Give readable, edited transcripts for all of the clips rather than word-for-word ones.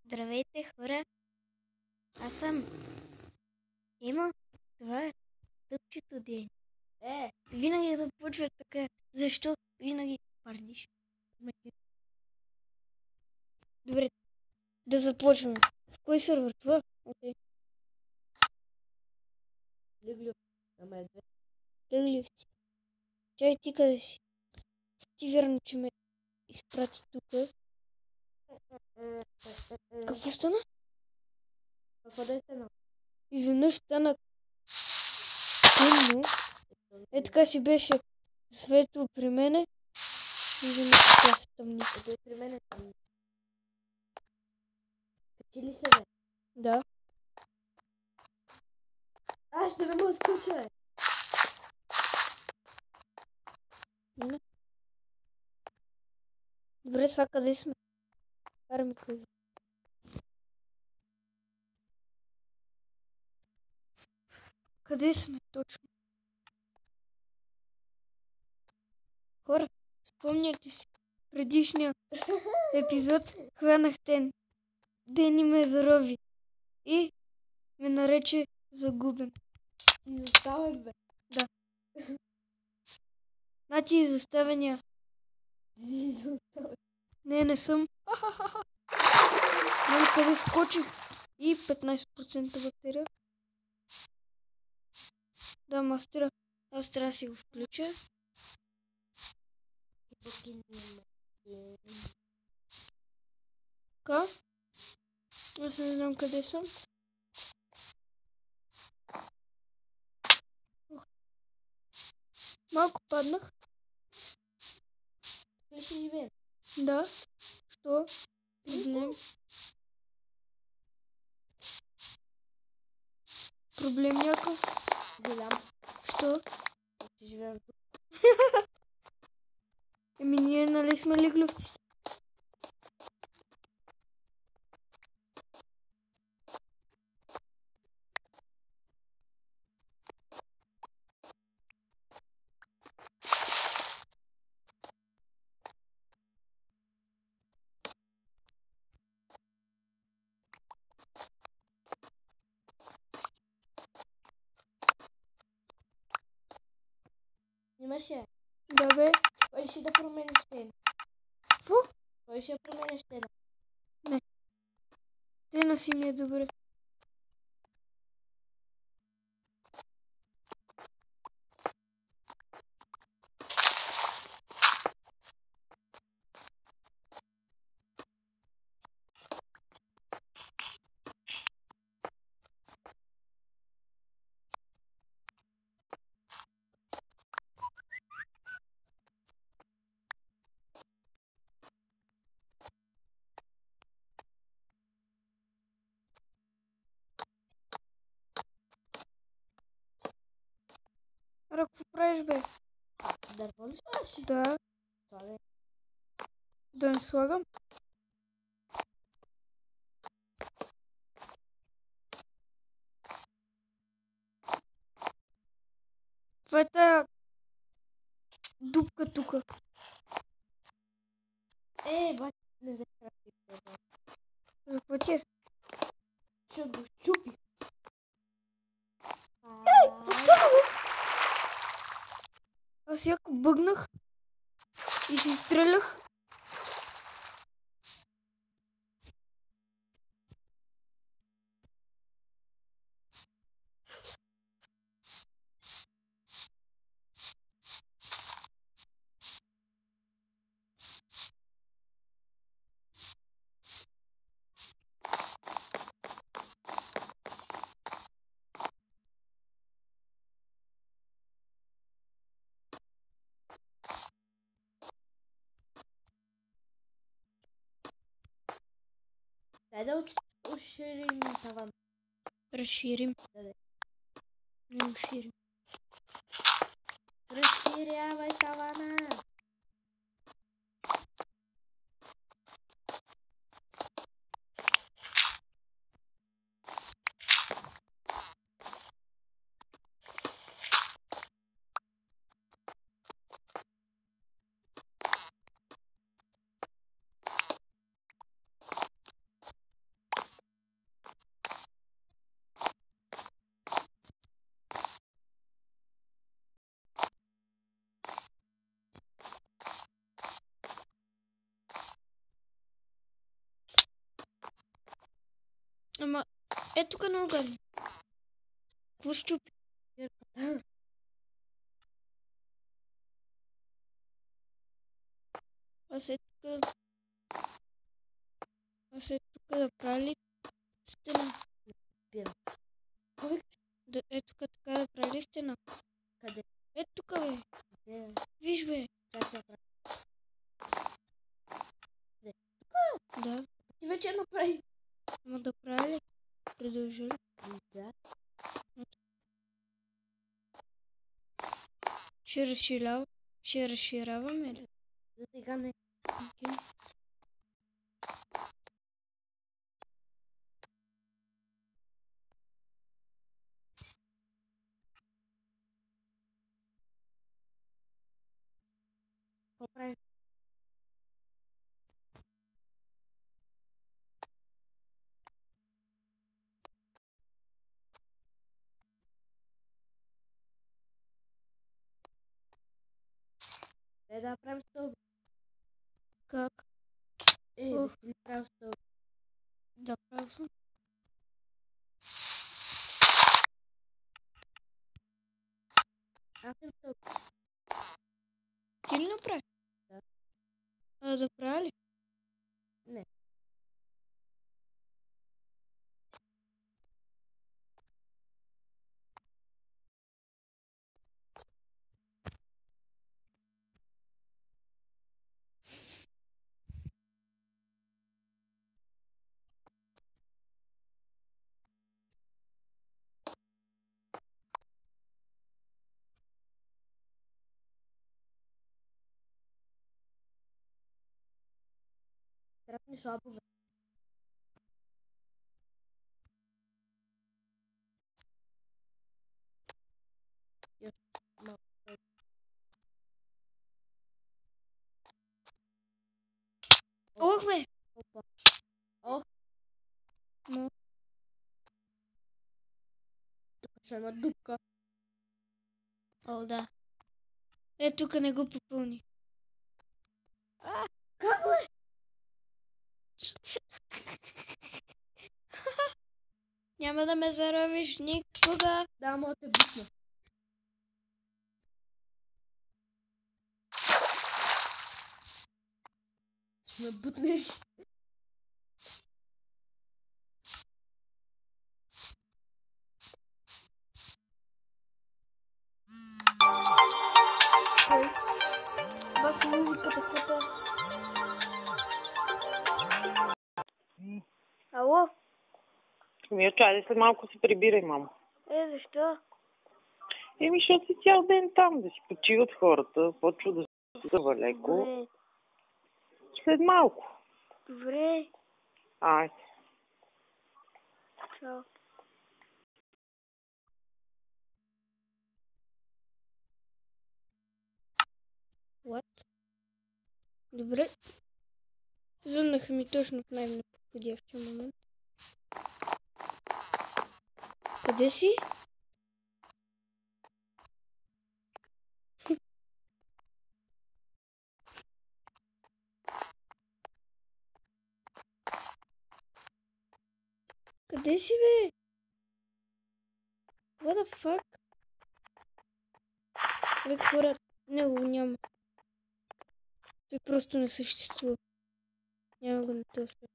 Здравейте, хора! Аз съм Ема. Това е тъпчето ден. Винаги започва така. Защо винаги пардиш? Добре, да започваме. В кой сервер това? Окей. Леглив. Ама е две. Легливци. Чай, ти къде си? Ти вярно, че ме изпрати тук. Какво стана? Какво да е стана? Изведнъж стана тъмно. Е, така си беше светло при мене. Изведнъж така се тъмница. Ето и при мен е там. Качи ли се, бе? Да. Аз ще не му скуча, бе. Не. Добре, сега къде сме? Кара ми кажи. Къде сме точно? Хора, спомняте си предишния епизод, хванах Дени ме зарови и ме нарече загубен. Изоставен, бе. Да. Значи изоставения. Изоставен. Не съм. Нали къде скочих и 15% батерия. Да, мастера. Аз трябва да си го включа. Така. Аз не знам къде съм. Малко паднах. Къде ще живеем? Да. Що? Проблем. Проблем някакъв? Голям. Що? Ще живеем тук. Еми ние нали сме лиглювци? Имаше. Да бе. Кой ще да промениш тена? Какво? Кой ще я промениш тена? Тена си ми е добре. Ара, какво правиш бе? Дърво ли слагаш? Да. Слагай. Да не слагам? Това е тая дупка тука. Бати, не закрафти това. За пътя. Ще го щупи. Какво стана бе? Аз яко бъгнах и си стрелях. Дай да уширим таван. Разширим. Да. Не уширим. Разширявай тавана. Ама, е тук на огън. Какво щупи? Аз е тук да правя ли стена? Спирам. Е тук така да прави ли стена? Къде? Е тук, бе. Къде? Виж, бе. Чак я правя. Да. Ти вече направи. Ама да прави ли? Продължи ли? Да. Ще разширяваме ли? За сега не. Окей. Какво правиш? Да направим стълб. Как? Да си направил стълб. Да, правил съм. Аз съм стълб. Ти ли направи? Да. А да прави ли? Не. Тръпни слабове. Ох, бе! Опа. Ох. Но, Тук ще има дупка. о, да. Е, тук не го попълни. Как бе? Няма да ме заровиш никога. Да, мога да те бутна. Ще ме бутнеш. Това си музиката, каквото. Ало? Чайде, след малко се прибирай, мамо. Защо? Защото си цял ден там, да си почиват хората, почва да се съва леко. Добре. След малко. Добре. Айде. Чао. What? Добре. Звъннаха ми точно в най-неподходящия момент. Къде си? Къде си, бе? What the fuck? Бе, хора, него няма. Той просто не съществува. Няма го на този свят.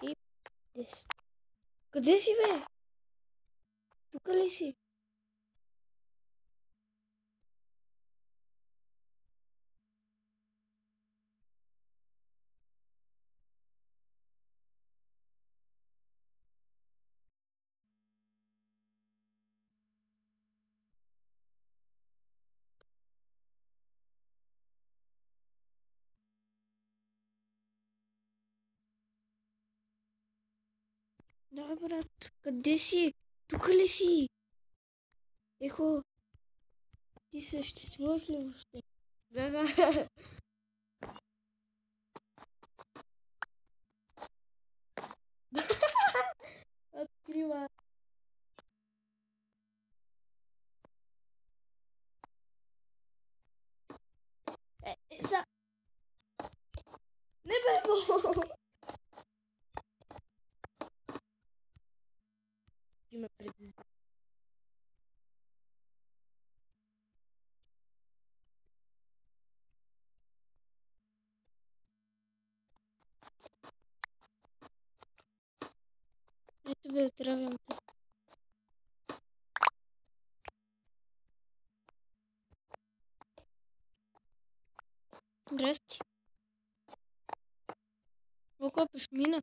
И 10. Къде си, бе? Тук ли си? Да, брат. Къде си? Тук ли си? Ехо. Ти съществуваш ли въобще? Да. Открива. Не бе, Бе, отравям те. Здрасти. Какво копиш, мина?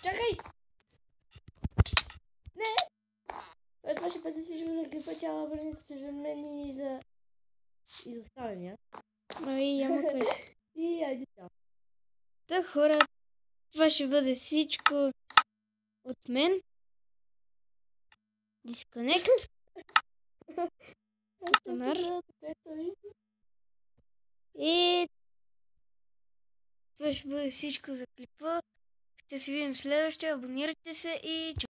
Чакай! Не! Това ще бъде всичко за клипа, тя върнете за мен и за останалия. Ай, яма кой. И айде тя. Та хора, това ще бъде всичко от мен. Disconnect. Тонар. И това ще бъде всичко за клипа. Ще се видим следващия. Абонирайте се и чао.